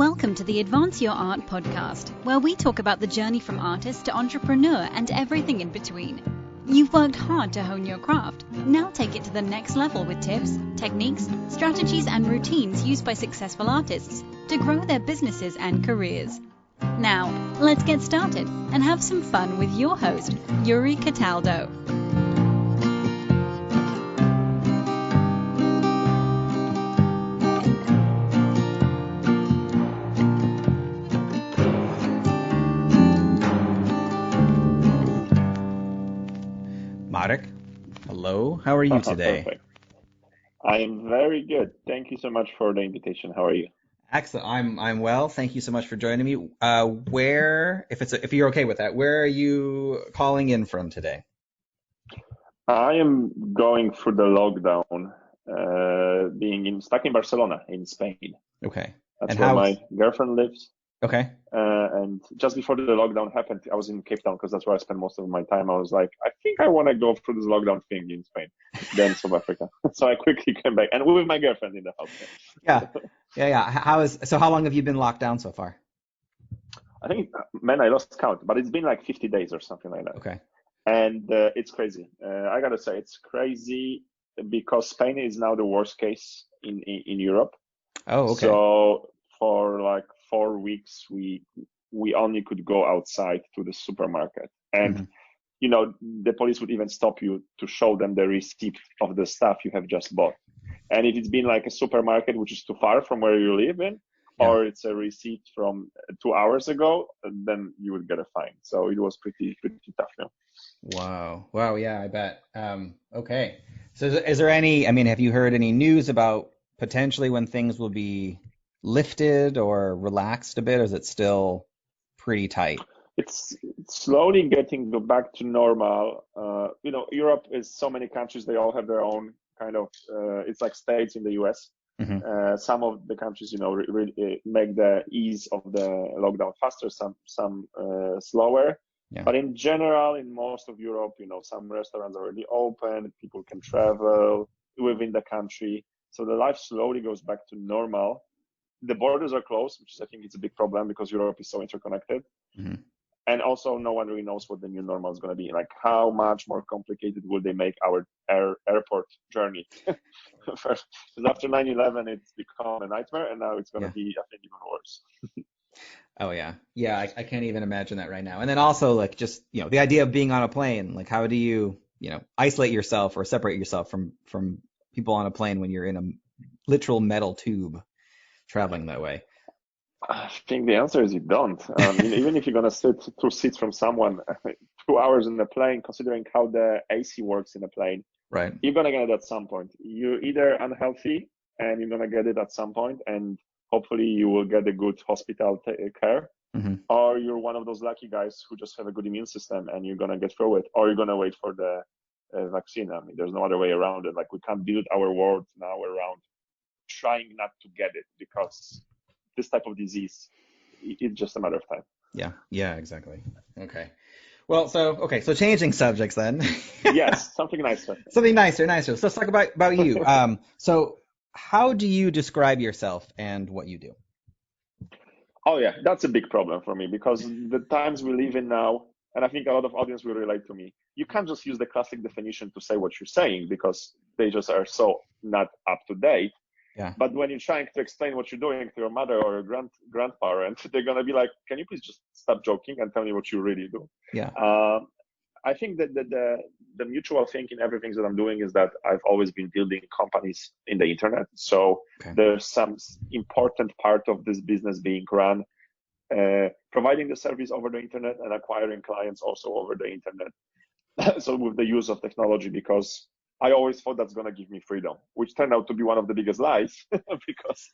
Welcome to the Advance Your Art podcast, where we talk about the journey from artist to entrepreneur and everything in between. You've worked hard to hone your craft. Now take it to the next level with tips, techniques, strategies, and routines used by successful artists to grow their businesses and careers. Now, let's get started and have some fun with your host, Yuri Cataldo. Marek, hello. How are you today? Perfect. I am very good. Thank you so much for the invitation. How are you? Excellent. I'm well. Thank you so much for joining me. If you're okay with that, where are you calling in from today? I am going through the lockdown, stuck in Barcelona in Spain. Okay. That's where my girlfriend lives. Okay. And just before the lockdown happened, I was in Cape Town because that's where I spend most of my time. I was like, I think I want to go through this lockdown thing in Spain, then South Africa. So I quickly came back, and with my girlfriend in the house. Yeah. How long have you been locked down so far? I think, I lost count, but it's been like 50 days or something like that. Okay. And it's crazy. I gotta say, it's crazy because Spain is now the worst case in Europe. Oh, okay. So for like 4 weeks, we only could go outside to the supermarket, and the police would even stop you to show them the receipt of the stuff you have just bought. And if it's been like a supermarket which is too far from where you live in, or it's a receipt from 2 hours ago, then you would get a fine. So it was pretty tough. Wow. Yeah, I bet. Okay. So is there any? Have you heard any news about potentially when things will be lifted or relaxed a bit, or is it still pretty tight? It's slowly getting back to normal. Europe is so many countries, they all have their own kind of, it's like states in the US. Mm-hmm. Some of the countries, really make the ease of the lockdown faster, some slower. Yeah. But in general, in most of Europe, some restaurants are already open, people can travel within the country. So the life slowly goes back to normal. The borders are closed, which is, I think, it's a big problem because Europe is so interconnected. Mm-hmm. And also, no one really knows what the new normal is going to be. Like, how much more complicated will they make our airport journey? First, because after 9/11, it's become a nightmare, and now it's going to be, I think, even worse. Oh, yeah. Yeah, I can't even imagine that right now. And then also, like, just, the idea of being on a plane, like, how do you, isolate yourself or separate yourself from people on a plane when you're in a literal metal tube traveling that way? I think the answer is you don't. Even if you're going to sit 2 seats from someone, 2 hours in the plane, considering how the AC works in a plane, right? You're going to get it at some point. You're either unhealthy and you're going to get it at some point, and hopefully you will get a good hospital care, mm-hmm. or you're one of those lucky guys who just have a good immune system and you're going to get through it, or you're going to wait for the vaccine. There's no other way around it. Like, we can't build our world now around trying not to get it, because this type of disease, it's just a matter of time. Yeah, exactly. Okay. Well, so changing subjects then. Yes, something nicer. Something nicer. So let's talk about you. So how do you describe yourself and what you do? Oh yeah, that's a big problem for me, because the times we live in now, and I think a lot of audience will relate to me, you can't just use the classic definition to say what you're saying, because they just are so not up to date. Yeah. But when you're trying to explain what you're doing to your mother or your grandparent, they're going to be like, can you please just stop joking and tell me what you really do? Yeah. I think that the mutual thing in everything that I'm doing is that I've always been building companies in the internet. So There's some important part of this business being run, providing the service over the internet and acquiring clients also over the internet. So with the use of technology, because I always thought that's going to give me freedom, which turned out to be one of the biggest lies, because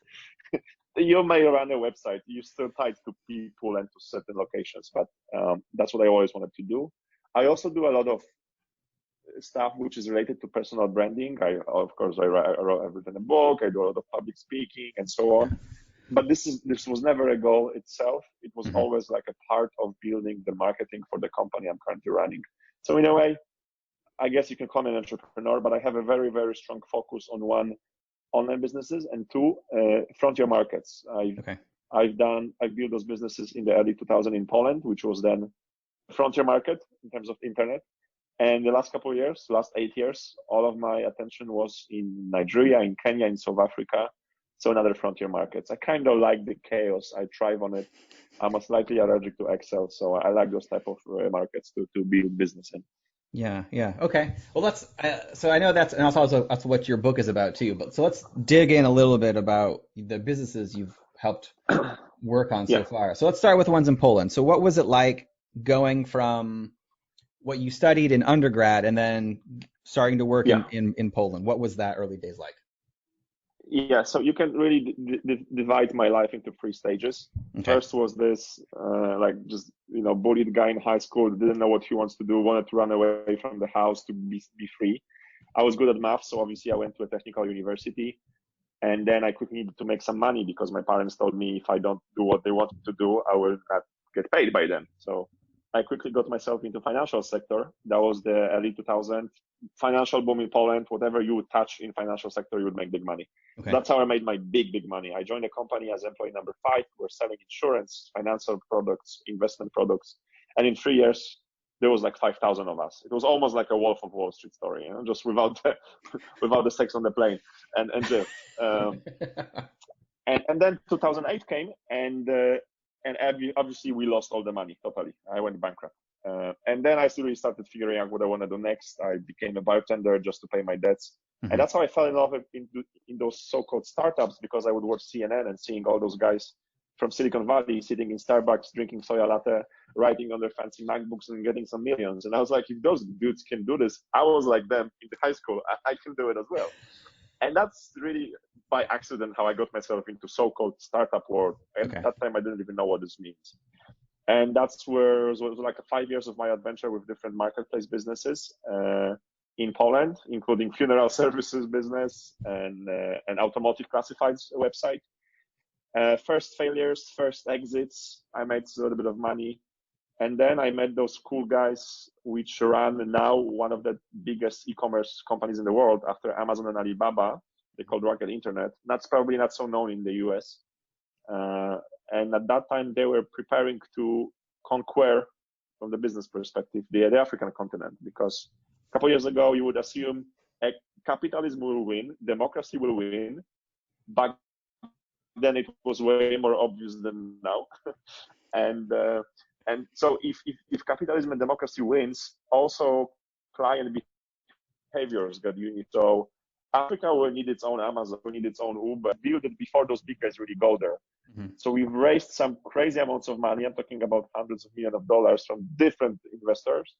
you may run a website, you're still tied to people and to certain locations, but that's what I always wanted to do. I also do a lot of stuff which is related to personal branding. I've written a book, I do a lot of public speaking and so on. But this was never a goal itself. It was always like a part of building the marketing for the company I'm currently running. So in a way, I guess you can call me an entrepreneur, but I have a very, very strong focus on one, online businesses, and two, frontier markets. I've built those businesses in the early 2000s in Poland, which was then frontier market in terms of internet. And the last couple of years, last 8 years, all of my attention was in Nigeria, in Kenya, in South Africa, so in other frontier markets. I kind of like the chaos. I thrive on it. I'm slightly allergic to Excel, so I like those type of markets to build business in. Yeah. Okay. Well, so I know and also that's what your book is about too. But so let's dig in a little bit about the businesses you've helped work on so far. So let's start with the ones in Poland. So what was it like going from what you studied in undergrad and then starting to work in Poland? What was that early days like? Yeah, so you can really divide my life into 3 stages. Okay. First was this, bullied guy in high school, didn't know what he wants to do, wanted to run away from the house to be free. I was good at math, so obviously I went to a technical university. And then I quickly needed to make some money because my parents told me if I don't do what they wanted to do, I will not get paid by them. So I quickly got myself into financial sector. That was the early 2000s. Financial boom in Poland. Whatever you would touch in financial sector, you would make big money. Okay. That's how I made my big money. I joined a company as employee number 5. We're selling insurance, financial products, investment products. And in 3 years, there was like 5,000 of us. It was almost like a Wolf of Wall Street story, just without the sex on the plane and jail. And then 2008 came, and obviously we lost all the money totally. I went bankrupt. And then I really started figuring out what I want to do next. I became a bartender just to pay my debts. Mm-hmm. And that's how I fell in love in those so-called startups, because I would watch CNN and seeing all those guys from Silicon Valley sitting in Starbucks, drinking soya latte, writing on their fancy MacBooks and getting some millions. And I was like, if those dudes can do this, I was like them in the high school, I can do it as well. And that's really by accident how I got myself into so-called startup world. And At that time, I didn't even know what this means. And that's where it was like 5 years of my adventure with different marketplace businesses in Poland, including funeral services business and automotive classifieds website. First failures, first exits. I made a little bit of money. And then I met those cool guys, which run now one of the biggest e-commerce companies in the world after Amazon and Alibaba. They called Rocket Internet. That's probably not so known in the US. And at that time, they were preparing to conquer, from the business perspective, the African continent. Because a couple of years ago, you would assume capitalism will win, democracy will win. Back then, it was way more obvious than now. And so if capitalism and democracy wins, also client behaviors get unique. So Africa will need its own Amazon, will need its own Uber, build it before those big guys really go there. Mm-hmm. So we've raised some crazy amounts of money. I'm talking about hundreds of millions of dollars from different investors.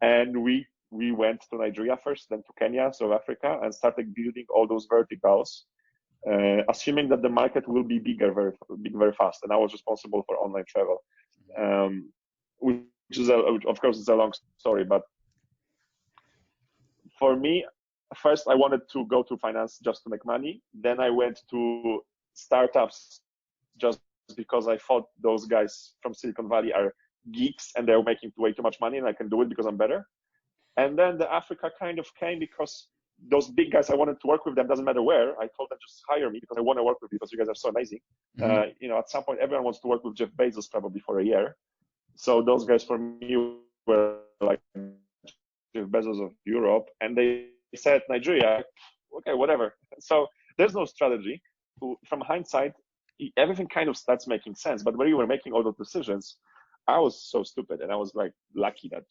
And we went to Nigeria first, then to Kenya, South Africa, and started building all those verticals, assuming that the market will be bigger very fast. And I was responsible for online travel. Which is, of course, it's a long story, but for me, first I wanted to go to finance just to make money. Then I went to startups just because I thought those guys from Silicon Valley are geeks and they're making way too much money and I can do it because I'm better. And then the Africa kind of came because those big guys, I wanted to work with them, doesn't matter where. I told them just hire me because I want to work with you because you guys are so amazing. Mm-hmm. At some point, everyone wants to work with Jeff Bezos probably for a year. So those guys for me were like Jeff Bezos of Europe. And they said, Nigeria, okay, whatever. So there's no strategy. From hindsight, everything kind of starts making sense. But when you were making all those decisions, I was so stupid. And I was like lucky that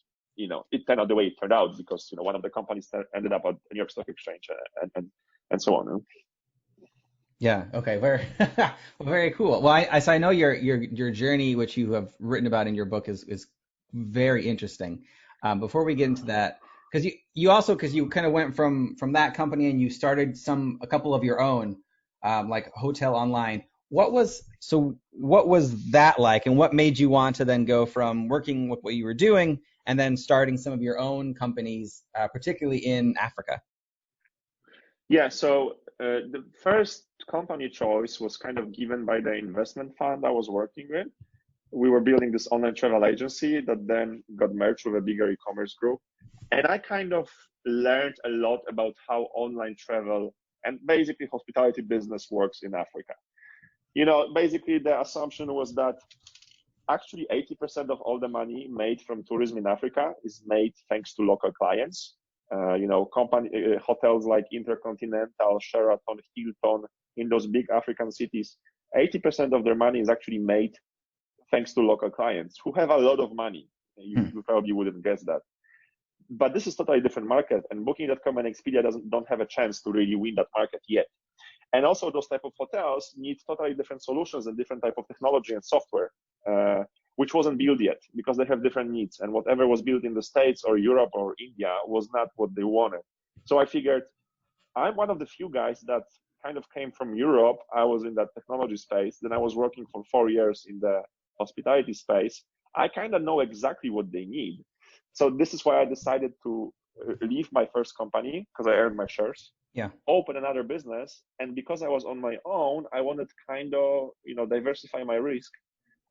it turned out the way it turned out because, one of the companies ended up at the New York Stock Exchange and so on. Yeah. Okay. Very, very cool. Well, I know your journey, which you have written about in your book, is very interesting. Before we get into that, because you kind of went from that company and you started a couple of your own, like Hotel Online. What was that like, and what made you want to then go from working with what you were doing and then starting some of your own companies, particularly in Africa? Yeah, so the first company choice was kind of given by the investment fund I was working with. We were building this online travel agency that then got merged with a bigger e-commerce group. And I kind of learned a lot about how online travel and basically hospitality business works in Africa. basically the assumption was that actually 80% of all the money made from tourism in Africa is made thanks to local clients. Hotels like Intercontinental, Sheraton, Hilton, in those big African cities, 80% of their money is actually made thanks to local clients who have a lot of money. You probably wouldn't guess that. But this is totally different market, and Booking.com and Expedia don't have a chance to really win that market yet. And also those type of hotels need totally different solutions and different type of technology and software, which wasn't built yet because they have different needs. And whatever was built in the States or Europe or India was not what they wanted. So I figured I'm one of the few guys that kind of came from Europe. I was in that technology space. Then I was working for 4 years in the hospitality space. I kind of know exactly what they need. So this is why I decided to leave my first company because I earned my shares. Yeah. Open another business, and because I was on my own, I wanted to kind of diversify my risk.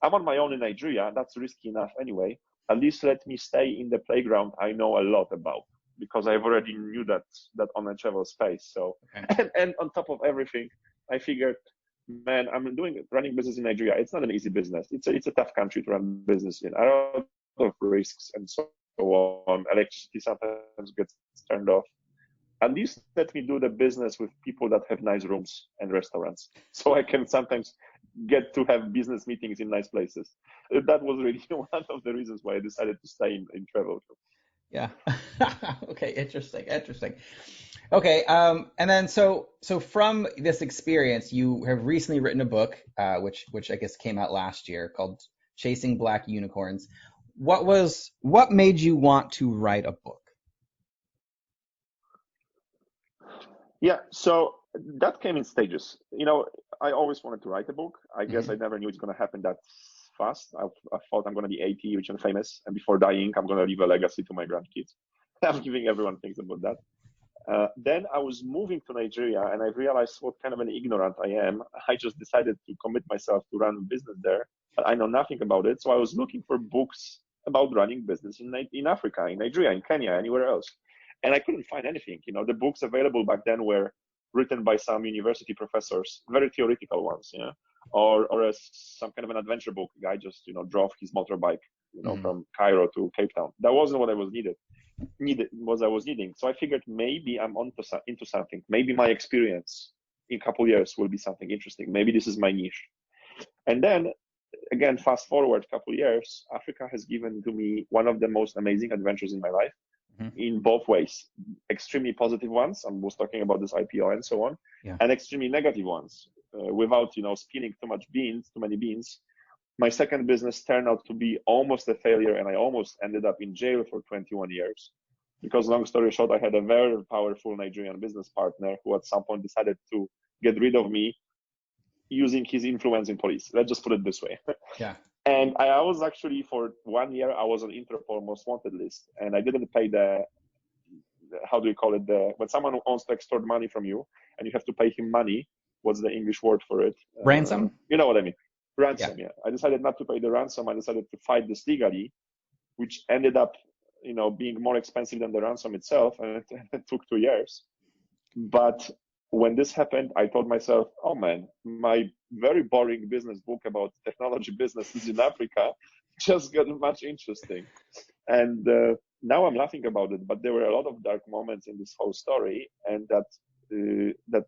I'm on my own in Nigeria. That's risky enough anyway. At least let me stay in the playground I know a lot about, because I've already knew that omnichannel space. So and on top of everything, I figured, man, I'm running business in Nigeria. It's not an easy business. It's a tough country to run business in. A lot of risks and so on. Electricity sometimes gets turned off. At least let me do the business with people that have nice rooms and restaurants, so I can sometimes get to have business meetings in nice places. That was really one of the reasons why I decided to stay in travel. Yeah. Okay. Interesting. Okay. And then so from this experience, you have recently written a book, which I guess came out last year, called Chasing Black Unicorns. What made you want to write a book? Yeah, so that came in stages. I always wanted to write a book. I guess I never knew it's going to happen that fast. I thought I'm going to be 80, rich and famous, and before dying, I'm going to leave a legacy to my grandkids. I'm giving everyone things about that. Then I was moving to Nigeria, and I realized what kind of an ignorant I am. I just decided to commit myself to run a business there, but I know nothing about it. So I was looking for books about running business in Africa, in Nigeria, in Kenya, anywhere else. And I couldn't find anything. The books available back then were written by some university professors, very theoretical ones, or some kind of an adventure book. Guy just, drove his motorbike, from Cairo to Cape Town. That wasn't what I was needing. So I figured maybe I'm into something. Maybe my experience in a couple of years will be something interesting. Maybe this is my niche. And then again, fast forward a couple of years, Africa has given to me one of the most amazing adventures in my life. In both ways, extremely positive ones. I was talking about this IPO and so on, and extremely negative ones. Without spilling too many beans, my second business turned out to be almost a failure, and I almost ended up in jail for 21 years. Because long story short, I had a very powerful Nigerian business partner who at some point decided to get rid of me using his influence in police. Let's just put it this way. Yeah. And I was actually, for 1 year, I was on Interpol most wanted list, and I didn't pay how do you call it, when someone wants to extort money from you and you have to pay him money, what's the English word for it? Ransom? You know what I mean. Ransom, yeah. I decided not to pay the ransom. I decided to fight this legally, which ended up, being more expensive than the ransom itself, and it took 2 years. But when this happened, I told myself, oh man, my very boring business book about technology businesses in Africa just got much interesting. And now I'm laughing about it, but there were a lot of dark moments in this whole story, and that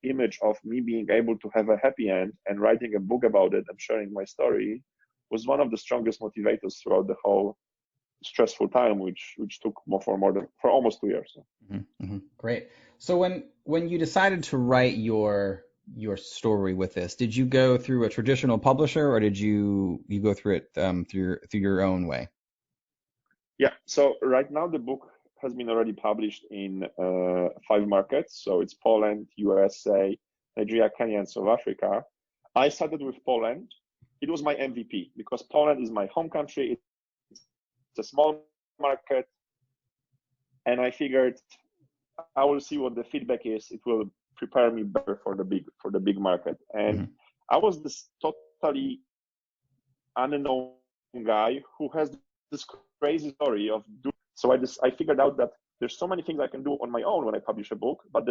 image of me being able to have a happy end and writing a book about it and sharing my story was one of the strongest motivators throughout the whole stressful time, which took for almost 2 years. Great. So when you decided to write your story with this, did you go through a traditional publisher, or did you go through it through your own way? Yeah. So right now the book has been already published in 5 markets. So it's Poland, USA, Nigeria, Kenya, and South Africa. I started with Poland. It was my MVP because Poland is my home country. It's a small market, and I figured I will see what the feedback is. It will prepare me better for the big market. And I was this totally unknown guy who has this crazy story of doing. So I figured out that there's so many things I can do on my own when I publish a book, but